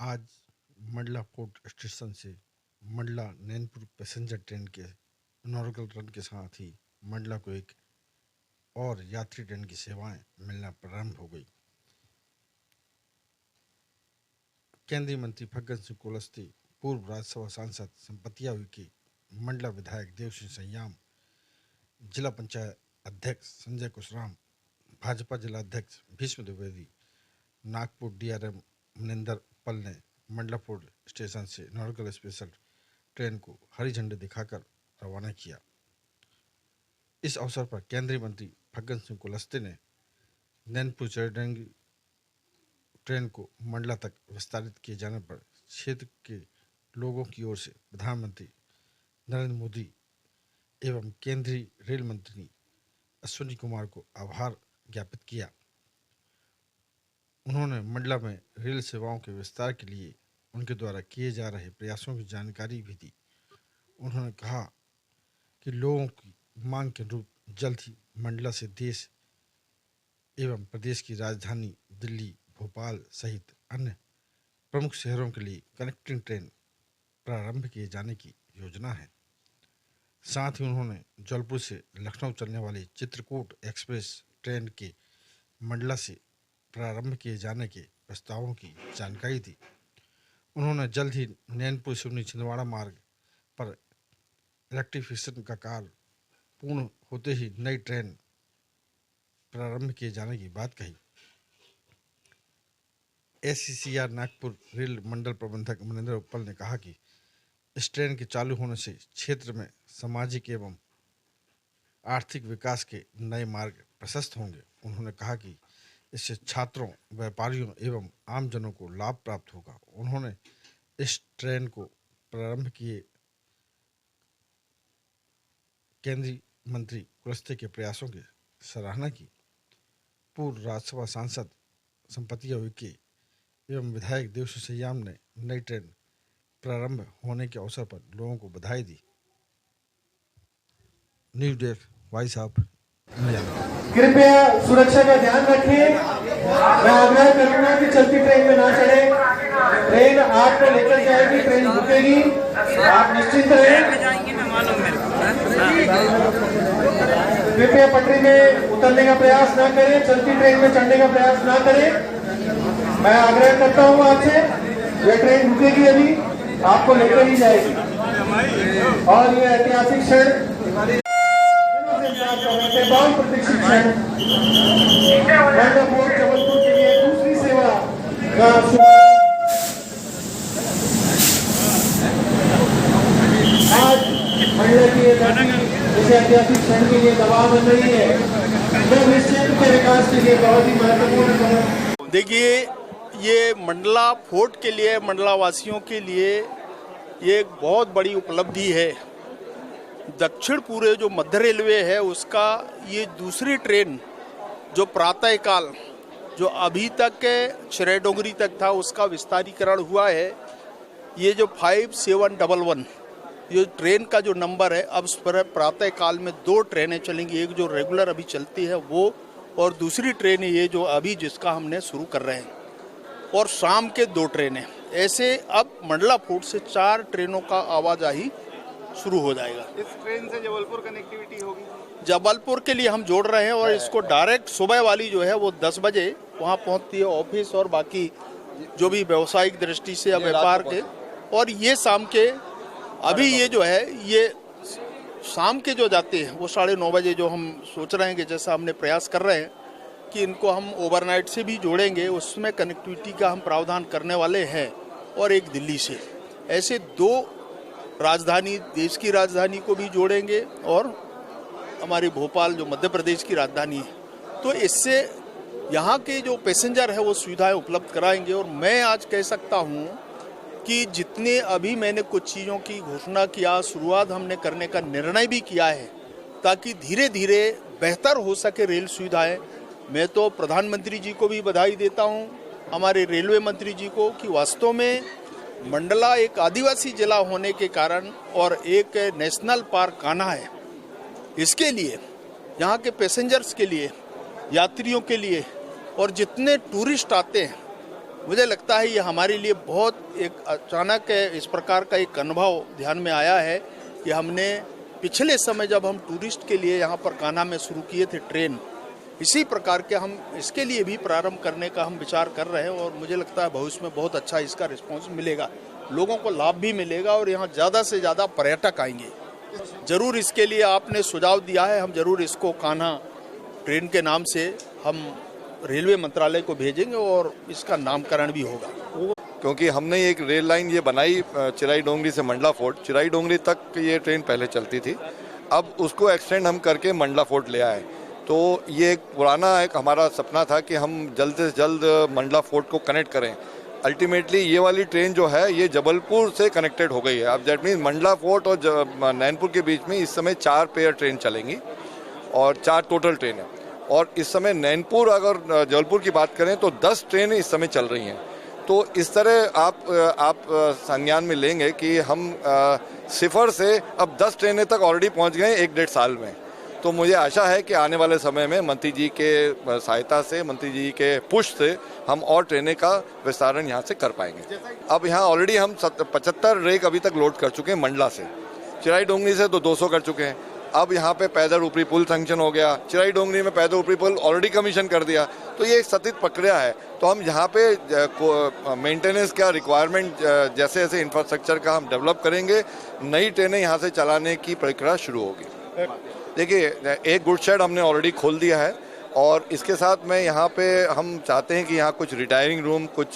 आज Mandla fort station से Mandla Nainpur passenger train के इनॉग्रेशन रन के साथ ही मंडला को एक और यात्री ट्रेन की सेवाएं मिलना प्रारंभ हो गई। केंद्रीय मंत्री फग्गन सिंह कुलस्ते, पूर्व राज्यसभा सांसद संपतिया उइके, मंडला विधायक देव सिंह सैयाम, जिला पंचायत अध्यक्ष संजय कुशराम, भाजपा जिला अध्यक्ष भीष्म द्विवेदी, नागपुर डीआरएम मनिंदर पल ने मंडला फोर्ट स्टेशन से इनॉग्रेशन स्पेशल ट्रेन को हरी झंडी दिखाकर रवाना किया। इस अवसर पर केंद्रीय मंत्री फग्गन सिंह कुलस्ते ने नैनपुर चढ़ेंगी ट्रेन को मंडला तक विस्तारित किए जाने पर क्षेत्र के लोगों की ओर से प्रधानमंत्री नरेंद्र मोदी एवं केंद्रीय रेल मंत्री अश्विनी कुमार को आभार ज्ञापित किया। उन्होंने मंडला में रेल सेवाओं के विस्तार के लिए उनके द्वारा किए जा रहे प्रयासों की जानकारी भी दी। उन्होंने कहा कि लोगों की मांग के अनुरूप जल्द ही मंडला से देश एवं प्रदेश की राजधानी दिल्ली, भोपाल सहित अन्य प्रमुख शहरों के लिए कनेक्टिंग ट्रेन प्रारंभ किए जाने की योजना है। साथ ही उन्होंने जबलपुर से लखनऊ चलने वाली चित्रकूट एक्सप्रेस ट्रेन के मंडला से प्रारंभ किए जाने के प्रस्तावों की जानकारी दी। उन्होंने जल्द ही नैनपुर सिवनी छिंदवाड़ा मार्ग पर इलेक्ट्रिफिकेशन का कार्य पूर्ण होते ही नई ट्रेन प्रारंभ किए जाने की बात कही। एससीसीआर नागपुर रेल मंडल प्रबंधक मनिंदर पल ने कहा कि इस ट्रेन के चालू होने से क्षेत्र में सामाजिक एवं आर्थिक विकास के नए मार्ग प्रशस्त होंगे। उन्होंने कहा कि इससे छात्रों, व्यापारियों एवं आमजनों को लाभ प्राप्त होगा। उन्होंने इस ट्रेन को प्रारंभ किए केंद्रीय मंत्री कुलस्ते के प्रयासों की सराहना की। पूर्व राज्यसभा सांसद संपतिया उइके एवं विधायक देव सिंह सैयाम ने नई ट्रेन प्रारंभ होने के अवसर पर लोगों को बधाई दी। News desk, voice of India. कृपया सुरक्षा का ध्यान रखें। मैं आग्रह करूंगा कि चलती ट्रेन में ना चढ़े। ट्रेन आपको लेकर जाएगी, ट्रेन रुकेगी, आप निश्चिंत रहें। कृपया पटरी में उतरने का प्रयास ना करें, चलती ट्रेन में चढ़ने का प्रयास ना करें। मैं आग्रह करता हूं आपसे, यह ट्रेन रुकेगी, अभी आपको लेकर ही जाएगी और ये ऐतिहासिक क्षण बहुत प्रतीक्षित क्षण जबलपुर के लिए दूसरी सेवा का आज मंडला की इस ऐतिहासिक क्षण के लिए दबाव बन रही है, जो इस क्षेत्र के विकास के लिए बहुत ही महत्वपूर्ण है। देखिए, ये मंडला फोर्ट के लिए, मंडला वासियों के लिए ये एक बहुत बड़ी उपलब्धि है। दक्षिण पूर्व जो मध्य रेलवे है उसका ये दूसरी ट्रेन जो प्रातःकाल जो अभी तक चिरैडोंगरी तक था उसका विस्तारीकरण हुआ है। ये जो 5711 ये ट्रेन का जो नंबर है, अब उस पर प्रातःकाल में 2 ट्रेनें चलेंगी। एक जो रेगुलर अभी चलती है वो, और दूसरी ट्रेन ये जो अभी जिसका हमने शुरू कर रहे हैं, और शाम के 2 ट्रेनें। ऐसे अब मंडला फोर्ट से 4 ट्रेनों का आवाजाही शुरू हो जाएगा। इस ट्रेन से जबलपुर कनेक्टिविटी होगी? जबलपुर के लिए हम जोड़ रहे हैं और इसको डायरेक्ट सुबह वाली जो है वो 10 बजे वहाँ पहुँचती है, ऑफिस और बाकी जो भी व्यावसायिक दृष्टि से व्यापार के, और ये शाम के अभी ये जो है ये शाम के जो जाते हैं वो 9:30 बजे जो हम सोच रहे हैं कि जैसा हमने प्रयास कर रहे हैं कि इनको हम ओवरनाइट से भी जोड़ेंगे, उसमें कनेक्टिविटी का हम प्रावधान करने वाले हैं। और एक दिल्ली से, ऐसे 2 राजधानी, देश की राजधानी को भी जोड़ेंगे और हमारी भोपाल जो मध्य प्रदेश की राजधानी है। तो इससे यहाँ के जो पैसेंजर है वो सुविधाएं उपलब्ध कराएंगे। और मैं आज कह सकता हूँ कि जितने अभी मैंने कुछ चीज़ों की घोषणा किया, शुरुआत हमने करने का निर्णय भी किया है ताकि धीरे धीरे बेहतर हो सके रेल सुविधाएं। मैं तो प्रधानमंत्री जी को भी बधाई देता हूँ, हमारे रेलवे मंत्री जी को, कि वास्तव में मंडला एक आदिवासी जिला होने के कारण और एक नेशनल पार्क कान्हा है, इसके लिए यहाँ के पैसेंजर्स के लिए, यात्रियों के लिए और जितने टूरिस्ट आते हैं मुझे लगता है ये हमारे लिए बहुत एक अचानक इस प्रकार का एक अनुभव ध्यान में आया है कि हमने पिछले समय जब हम टूरिस्ट के लिए यहाँ पर कान्हा में शुरू किए थे ट्रेन, इसी प्रकार के हम इसके लिए भी प्रारंभ करने का हम विचार कर रहे हैं और मुझे लगता है भविष्य में बहुत अच्छा इसका रिस्पॉन्स मिलेगा, लोगों को लाभ भी मिलेगा और यहाँ ज़्यादा से ज़्यादा पर्यटक आएंगे। जरूर इसके लिए आपने सुझाव दिया है, हम जरूर इसको कान्हा ट्रेन के नाम से हम रेलवे मंत्रालय को भेजेंगे और इसका नामकरण भी होगा। क्योंकि हमने एक रेल लाइन ये बनाई चिराई डोंगरी से मंडला फोर्ट, चिराई डोंगरी तक ये ट्रेन पहले चलती थी, अब उसको एक्सटेंड हम करके मंडला फोर्ट ले आए। तो ये एक पुराना एक हमारा सपना था कि हम जल्द से जल्द मंडला फोर्ट को कनेक्ट करें। अल्टीमेटली ये वाली ट्रेन जो है ये जबलपुर से कनेक्टेड हो गई है। अब दैट मीन्स मंडला फोर्ट और नैनपुर के बीच में इस समय 4 पेयर ट्रेन चलेंगी और 4 टोटल ट्रेन है। और इस समय नैनपुर अगर जबलपुर की बात करें तो 10 ट्रेनें इस समय चल रही हैं। तो इस तरह आप संज्ञान में लेंगे कि हम सिफर से अब 10 ट्रेनें तक ऑलरेडी पहुंच गए 1-1.5 साल में। तो मुझे आशा है कि आने वाले समय में मंत्री जी के सहायता से, मंत्री जी के पुश से हम और ट्रेनें का विस्तारण यहाँ से कर पाएंगे। अब यहाँ ऑलरेडी हम 75 रेक अभी तक लोड कर चुके हैं मंडला से। चिराई डोंगरी से तो 200 कर चुके हैं। अब यहाँ पे पैदल ऊपरी पुल सैंक्शन हो गया, चिराई डोंगरी में पैदल ऊपरी पुल ऑलरेडी कमीशन कर दिया। तो ये एक सतत प्रक्रिया है। तो हम यहाँ पे मेंटेनेंस का रिक्वायरमेंट जैसे जैसे इंफ्रास्ट्रक्चर का हम डेवलप करेंगे, नई ट्रेनें यहाँ से चलाने की प्रक्रिया शुरू होगी। देखिए, एक गुड शेड हमने ऑलरेडी खोल दिया है और इसके साथ में यहाँ पे हम चाहते हैं कि यहाँ कुछ रिटायरिंग रूम, कुछ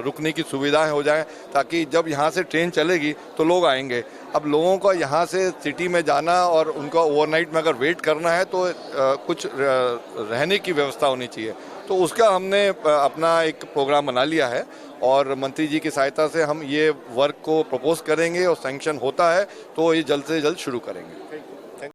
रुकने की सुविधाएं हो जाएं, ताकि जब यहाँ से ट्रेन चलेगी तो लोग आएंगे। अब लोगों को यहाँ से सिटी में जाना और उनका ओवरनाइट में अगर वेट करना है तो कुछ रहने की व्यवस्था होनी चाहिए। तो उसका हमने अपना एक प्रोग्राम बना लिया है और मंत्री जी की सहायता से हम ये वर्क को प्रपोज करेंगे और सैंक्शन होता है तो ये जल्द से जल्द शुरू करेंगे।